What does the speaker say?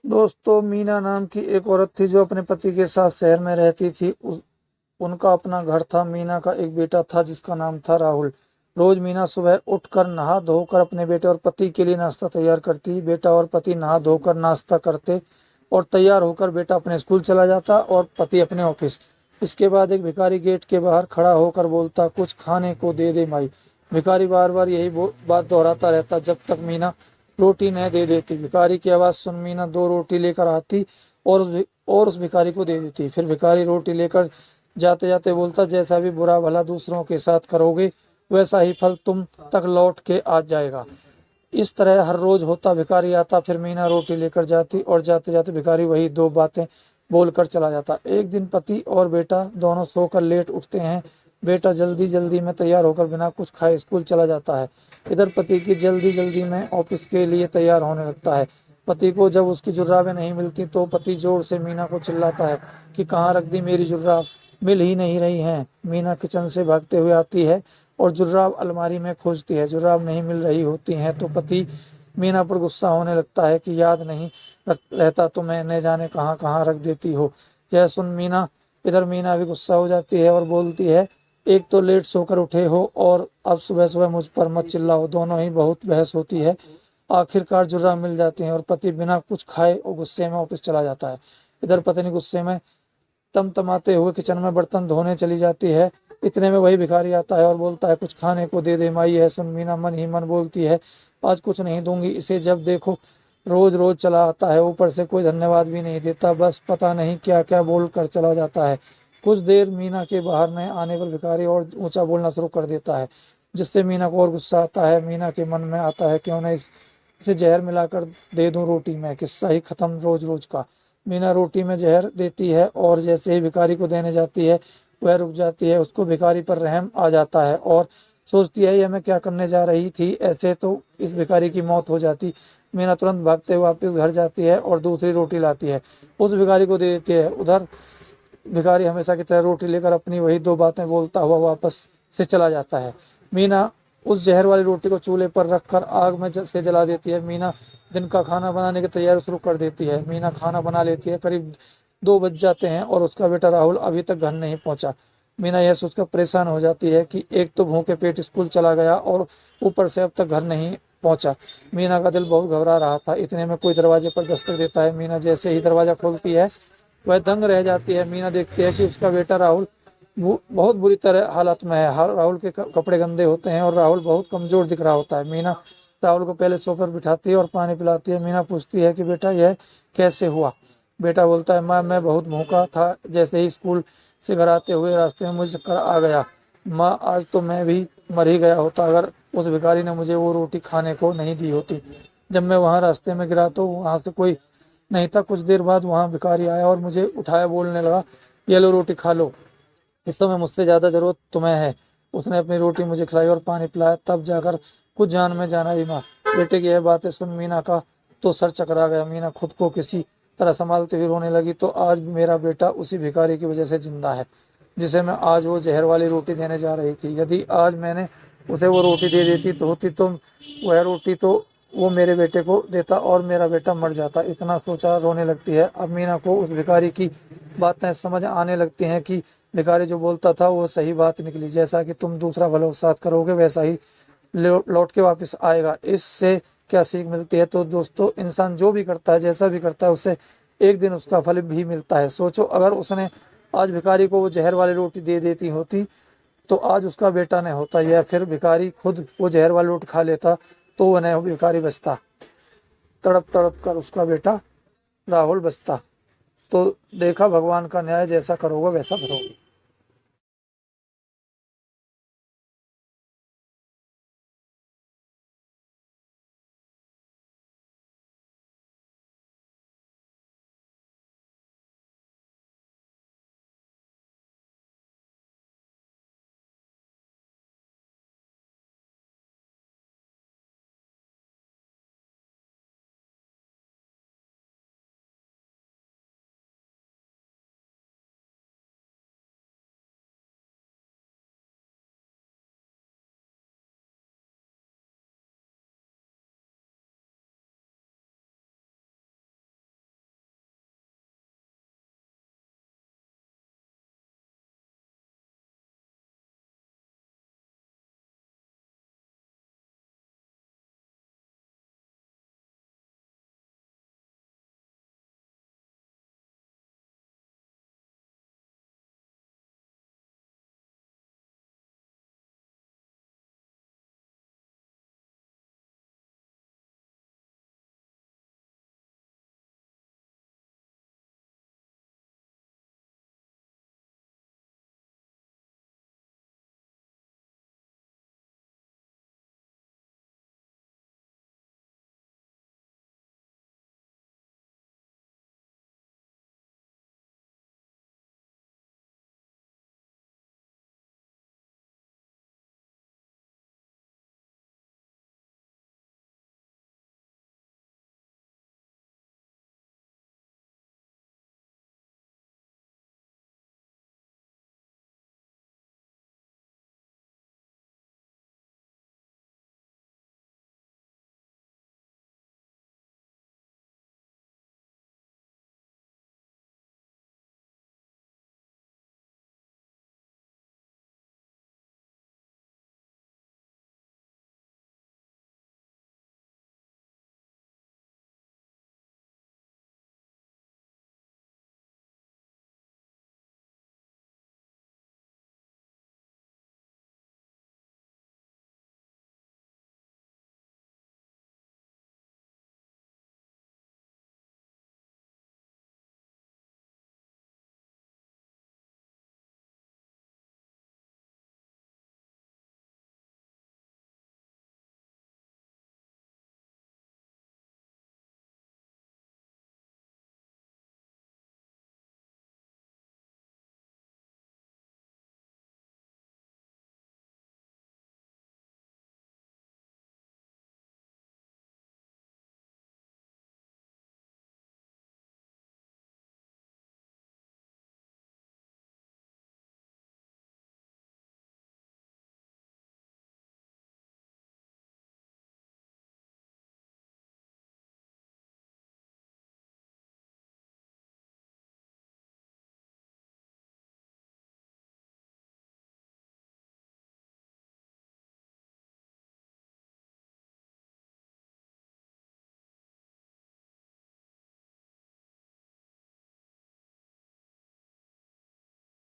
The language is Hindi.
दोस्तों, मीना नाम की एक औरत थी जो अपने पति के साथ शहर में रहती थी। उनका अपना घर था। मीना का एक बेटा था जिसका नाम था राहुल। रोज मीना सुबह उठकर नहा धोकर अपने बेटे और पति के लिए नाश्ता तैयार करती। बेटा और पति नहा धोकर नाश्ता करते और तैयार होकर बेटा अपने स्कूल चला जाता और पति अपने ऑफिस। इसके बाद एक भिखारी गेट के बाहर खड़ा होकर बोलता, कुछ खाने को दे दे माई। भिखारी बार बार यही बात दोहराता रहता जब तक मीना रोटी न दे देती। भिखारी की आवाज सुन मीना दो रोटी लेकर आती और उस भिखारी को दे देती। फिर भिखारी रोटी लेकर जाते जाते बोलता, जैसा भी बुरा भला दूसरों के साथ करोगे वैसा ही फल तुम तक लौट के आ जाएगा। इस तरह हर रोज होता। भिखारी आता, फिर मीना रोटी लेकर जाती और जाते जाते भिखारी वही दो बातें बोलकर चला जाता। एक दिन पति और बेटा दोनों सोकर लेट उठते हैं। बेटा जल्दी जल्दी में तैयार होकर बिना कुछ खाए स्कूल चला जाता है। इधर पति की जल्दी जल्दी में ऑफिस के लिए तैयार होने लगता है। पति को जब उसकी जुर्राबें नहीं मिलती तो पति जोर से मीना को चिल्लाता है कि कहाँ रख दी मेरी जुर्राब, मिल ही नहीं रही हैं। मीना किचन से भागते हुए आती है और जुर्राब अलमारी में खोजती है। जुर्राब नहीं मिल रही होती हैं तो पति मीना पर गुस्सा होने लगता है कि याद नहीं रहता तो मैं न जाने कहाँ कहाँ रख देती हो। यह सुन मीना भी गुस्सा हो जाती है और बोलती है, एक तो लेट सोकर उठे हो और अब सुबह सुबह मुझ पर मत चिल्लाओ। दोनों ही बहुत बहस होती है। आखिरकार जुर्राब मिल जाती हैं और पति बिना कुछ खाए और गुस्से में ऑफिस चला जाता है। इधर पत्नी गुस्से में तमतमाते हुए किचन में बर्तन धोने चली जाती है। इतने में वही भिखारी आता है और बोलता है, कुछ खाने को दे दे माई। है सुन मीना मन ही मन बोलती है, आज कुछ नहीं दूंगी। इसे जब देखो रोज रोज चला आता है, ऊपर से कोई धन्यवाद भी नहीं देता, बस पता नहीं क्या क्या बोल कर चला जाता है। कुछ देर मीना के बाहर न आने पर भिखारी और ऊंचा बोलना शुरू कर देता है, जिससे मीना को और गुस्सा आता है। मीना के मन में आता है, क्यों न इसे जहर मिलाकर दे दूं रोटी में, किस्सा ही खत्म रोज रोज का। मीना रोटी में जहर देती है और जैसे ही भिखारी को देने जाती है वह रुक जाती है। उसको भिखारी पर रहम आ जाता है और सोचती है, यह मैं क्या करने जा रही थी, ऐसे तो इस भिखारी की मौत हो जाती। मीना तुरंत भागते हुए वापस घर जाती है और दूसरी रोटी लाती है, उस भिखारी को दे देती है। उधर भिखारी हमेशा की तरह रोटी लेकर अपनी वही दो बातें बोलता हुआ वापस से चला जाता है। मीना उस जहर वाली रोटी को चूल्हे पर रखकर आग में से जला देती है। मीना दिन का खाना बनाने की तैयारी शुरू कर देती है। मीना खाना बना लेती है। करीब 2 बज जाते हैं और उसका बेटा राहुल अभी तक घर नहीं पहुंचा। मीना यह सोचकर परेशान हो जाती है कि एक तो भूखे पेट स्कूल चला गया और ऊपर से अब तक घर नहीं पहुंचा। मीना का दिल बहुत घबरा रहा था। इतने में कोई दरवाजे पर दस्तक देता है। मीना जैसे ही दरवाजा खोलती है वह दंग रह जाती है। मीना देखती है कि उसका बेटा राहुल बहुत बुरी तरह हालत में है। राहुल के कपड़े गंदे होते हैं और राहुल बहुत कमजोर दिख रहा होता है। मीना राहुल को पहले सोफे पर बिठाती है और पानी पिलाती है। मीना पूछती है कि बेटा यह कैसे हुआ। बेटा बोलता है, माँ मैं बहुत भूखा था, जैसे ही स्कूल से घर आते हुए रास्ते में मुझे चक्कर आ गया। माँ आज तो मैं भी मर ही गया होता अगर उस भिखारी ने मुझे वो रोटी खाने को नहीं दी होती। जब मैं वहाँ रास्ते में गिरा तो वहाँ से कोई नहीं था। कुछ देर बाद वहाँ भिखारी आया और मुझे उठाया, बोलने लगा, ये लो रोटी खा लो, इस समय मुझसे ज्यादा जरूरत तुम्हें है। उसने अपनी रोटी मुझे खिलाई और पानी पिलाया, तब जाकर कुछ जान में जाना ही माँ। बेटे की यह बातें सुन मीना का तो सर चकरा गया। मीना खुद को किसी तरह संभालते हुए रोने लगी। तो आज मेरा बेटा उसी भिखारी की वजह से जिंदा है जिसे मैं आज वो जहर वाली रोटी देने जा रही थी। यदि आज मैंने उसे वो रोटी दे देती तो होती तो वह रोटी तो वो मेरे बेटे को देता और मेरा बेटा मर जाता। इतना सोचा रोने लगती है। अब मीना को उस भिखारी की बातें समझ आने लगती हैं कि भिखारी जो बोलता था वो सही बात निकली। जैसा कि तुम दूसरा भला साथ करोगे वैसा ही लौट के वापस आएगा। इससे क्या सीख मिलती है? तो दोस्तों, इंसान जो भी करता है, जैसा भी करता है, उसे एक दिन उसका फल भी मिलता है। सोचो, अगर उसने आज भिखारी को वो जहर वाली रोटी दे देती होती तो आज उसका बेटा नहीं होता, या फिर भिखारी खुद वो जहर वाली रोटी खा लेता तो वो नहीं भिखारी बचता, तड़प तड़प कर उसका बेटा राहुल बचता। तो देखा, भगवान का न्याय, जैसा करोगे वैसा भरोगे।